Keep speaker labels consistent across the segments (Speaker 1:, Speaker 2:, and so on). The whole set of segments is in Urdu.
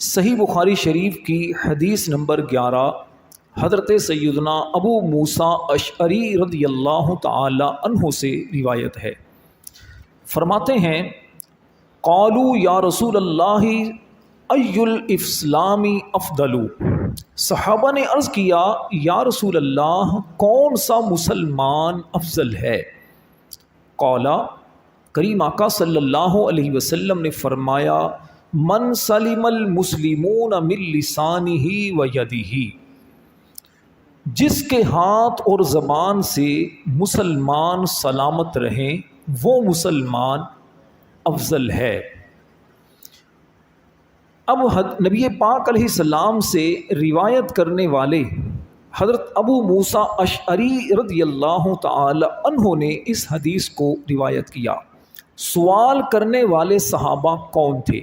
Speaker 1: صحیح بخاری شریف کی حدیث نمبر 11 حضرت سیدنا ابو موسیٰ اشعری رضی اللہ تعالی عنہ سے روایت ہے۔ فرماتے ہیں قالوا یا رسول اللہ ای الاسلام افضل، صحابہ نے عرض کیا یا رسول اللہ کون سا مسلمان افضل ہے؟ قالا، کریم آقا صلی اللہ علیہ وسلم نے فرمایا من سلم المسلمون من لسانہ و یدہ، جس کے ہاتھ اور زبان سے مسلمان سلامت رہیں وہ مسلمان افضل ہے۔ اب نبی پاک علیہ السلام سے روایت کرنے والے حضرت ابو موسیٰ اشعری رضی اللہ تعالی عنہ نے اس حدیث کو روایت کیا۔ سوال کرنے والے صحابہ کون تھے؟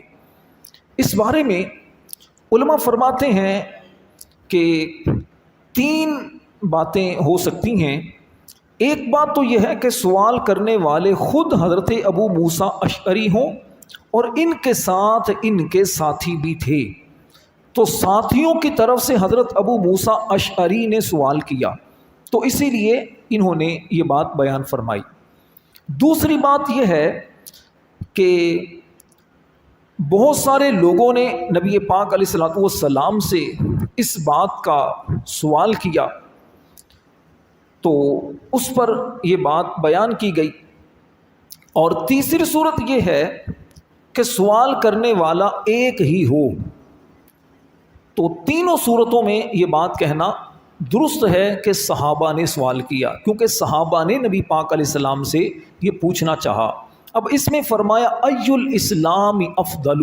Speaker 1: اس بارے میں علماء فرماتے ہیں کہ 3 باتیں ہو سکتی ہیں۔ ایک بات تو یہ ہے کہ سوال کرنے والے خود حضرت ابو موسیٰ اشعری ہوں اور ان کے ساتھ ان کے ساتھی بھی تھے، تو ساتھیوں کی طرف سے حضرت ابو موسیٰ اشعری نے سوال کیا تو اسی لیے انہوں نے یہ بات بیان فرمائی۔ دوسری بات یہ ہے کہ بہت سارے لوگوں نے نبی پاک علیہ الصلوۃ والسلام سے اس بات کا سوال کیا تو اس پر یہ بات بیان کی گئی۔ اور تیسری صورت یہ ہے کہ سوال کرنے والا ایک ہی ہو، تو تینوں صورتوں میں یہ بات کہنا درست ہے کہ صحابہ نے سوال کیا، کیونکہ صحابہ نے نبی پاک علیہ السلام سے یہ پوچھنا چاہا۔ اب اس میں فرمایا ای الاسلام افضل۔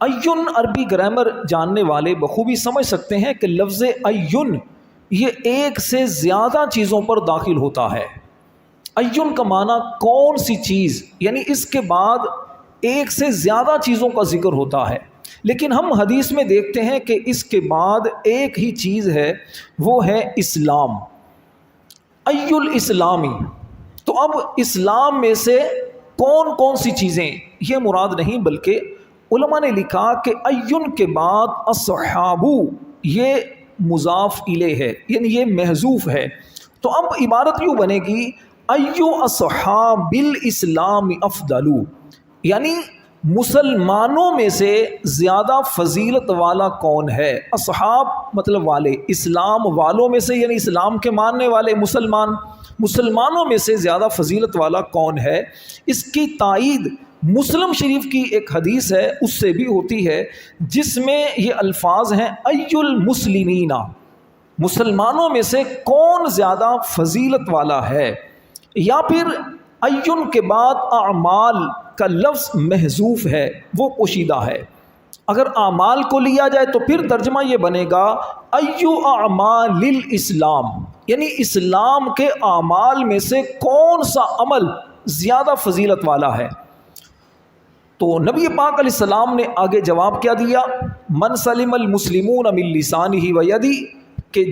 Speaker 1: ایون عربی گرامر جاننے والے بخوبی سمجھ سکتے ہیں کہ لفظ ایون یہ ایک سے زیادہ چیزوں پر داخل ہوتا ہے۔ ایون کا معنی کون سی چیز، یعنی اس کے بعد ایک سے زیادہ چیزوں کا ذکر ہوتا ہے، لیکن ہم حدیث میں دیکھتے ہیں کہ اس کے بعد ایک ہی چیز ہے، وہ ہے اسلام۔ ای الاسلامی، تو اب اسلام میں سے کون کون سی چیزیں یہ مراد نہیں، بلکہ علماء نے لکھا کہ ایون کے بعد اصحابو یہ مضاف الیہ ہے، یعنی یہ محذوف ہے، تو اب عبارت یوں بنے گی ایو اصحاب الاسلام افضل، یعنی مسلمانوں میں سے زیادہ فضیلت والا کون ہے؟ اصحاب مطلب والے، اسلام والوں میں سے یعنی اسلام کے ماننے والے مسلمانوں میں سے زیادہ فضیلت والا کون ہے؟ اس کی تائید مسلم شریف کی ایک حدیث ہے اس سے بھی ہوتی ہے، جس میں یہ الفاظ ہیں ای المسلمین، مسلمانوں میں سے کون زیادہ فضیلت والا ہے، یا پھر ایون کے بعد اعمال کا لفظ محذوف ہے، وہ پوشیدہ ہے۔ اگر اعمال کو لیا جائے تو پھر ترجمہ یہ بنے گا ایو اعمال الاسلام، یعنی اسلام کے اعمال میں سے کون سا عمل زیادہ فضیلت والا ہے۔ تو نبی پاک علیہ السلام نے آگے جواب کیا دیا؟ من سلم المسلمون من لسانہ و یدہ، کہ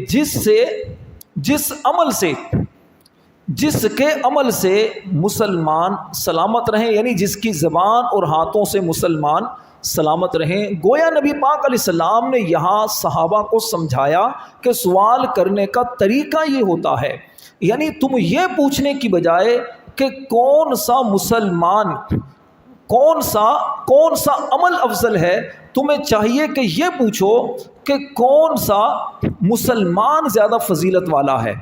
Speaker 1: جس کے عمل سے مسلمان سلامت رہیں، یعنی جس کی زبان اور ہاتھوں سے مسلمان سلامت رہیں۔ گویا نبی پاک علیہ السلام نے یہاں صحابہ کو سمجھایا کہ سوال کرنے کا طریقہ یہ ہوتا ہے، یعنی تم یہ پوچھنے کی بجائے کہ کون سا مسلمان، کون سا عمل افضل ہے، تمہیں چاہیے کہ یہ پوچھو کہ کون سا مسلمان زیادہ فضیلت والا ہے،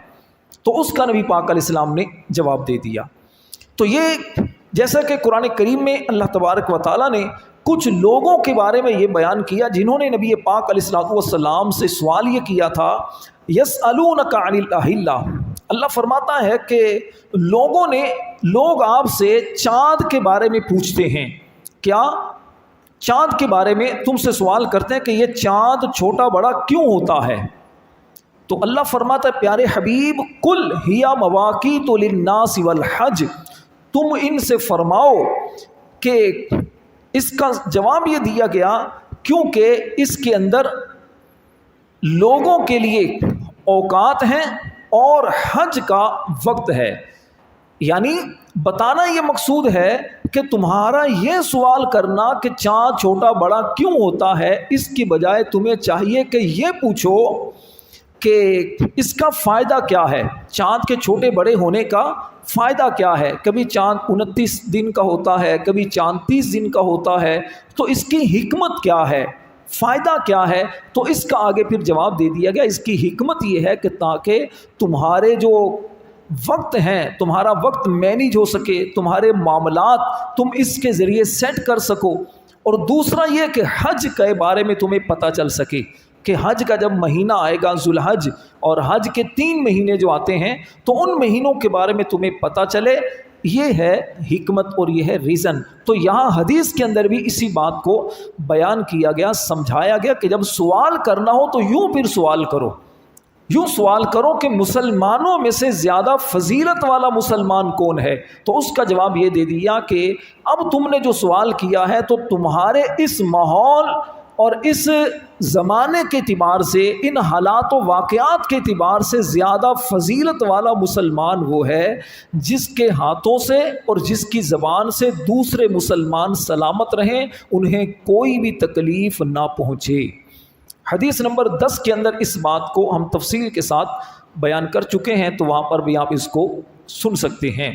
Speaker 1: تو اس کا نبی پاک علیہ السلام نے جواب دے دیا۔ تو یہ جیسا کہ قرآن کریم میں اللہ تبارک و تعالیٰ نے کچھ لوگوں کے بارے میں یہ بیان کیا جنہوں نے نبی پاک علیہ الصلوۃ والسلام سے سوال یہ کیا تھا، یسألونک عن الاہلہ، اللہ فرماتا ہے کہ لوگ آپ سے چاند کے بارے میں پوچھتے ہیں۔ کیا؟ چاند کے بارے میں تم سے سوال کرتے ہیں کہ یہ چاند چھوٹا بڑا کیوں ہوتا ہے؟ تو اللہ فرماتا ہے پیارے حبیب قل ہی مواقیت للناس والحج، تم ان سے فرماؤ کہ اس کا جواب یہ دیا گیا کیونکہ اس کے اندر لوگوں کے لیے اوقات ہیں اور حج کا وقت ہے، یعنی بتانا یہ مقصود ہے کہ تمہارا یہ سوال کرنا کہ چاند چھوٹا بڑا کیوں ہوتا ہے، اس کی بجائے تمہیں چاہیے کہ یہ پوچھو کہ اس کا فائدہ کیا ہے، چاند کے چھوٹے بڑے ہونے کا فائدہ کیا ہے۔ کبھی چاند 29 دن کا ہوتا ہے، کبھی چاند 30 دن کا ہوتا ہے، تو اس کی حکمت کیا ہے، فائدہ کیا ہے؟ تو اس کا آگے پھر جواب دے دیا گیا، اس کی حکمت یہ ہے کہ تاکہ تمہارے جو وقت ہیں، تمہارا وقت مینیج ہو سکے، تمہارے معاملات تم اس کے ذریعے سیٹ کر سکو، اور دوسرا یہ کہ حج کے بارے میں تمہیں پتہ چل سکے کہ حج کا جب مہینہ آئے گا ذوالحج، اور حج کے 3 مہینے جو آتے ہیں تو ان مہینوں کے بارے میں تمہیں پتہ چلے۔ یہ ہے حکمت اور یہ ہے ریزن۔ تو یہاں حدیث کے اندر بھی اسی بات کو بیان کیا گیا، سمجھایا گیا کہ جب سوال کرنا ہو تو یوں پھر سوال کرو، یوں سوال کرو کہ مسلمانوں میں سے زیادہ فضیلت والا مسلمان کون ہے؟ تو اس کا جواب یہ دے دیا کہ اب تم نے جو سوال کیا ہے تو تمہارے اس ماحول اور اس زمانے کے اعتبار سے، ان حالات و واقعات کے اعتبار سے زیادہ فضیلت والا مسلمان وہ ہے جس کے ہاتھوں سے اور جس کی زبان سے دوسرے مسلمان سلامت رہیں، انہیں کوئی بھی تکلیف نہ پہنچے۔ حدیث نمبر 10 کے اندر اس بات کو ہم تفصیل کے ساتھ بیان کر چکے ہیں، تو وہاں پر بھی آپ اس کو سن سکتے ہیں۔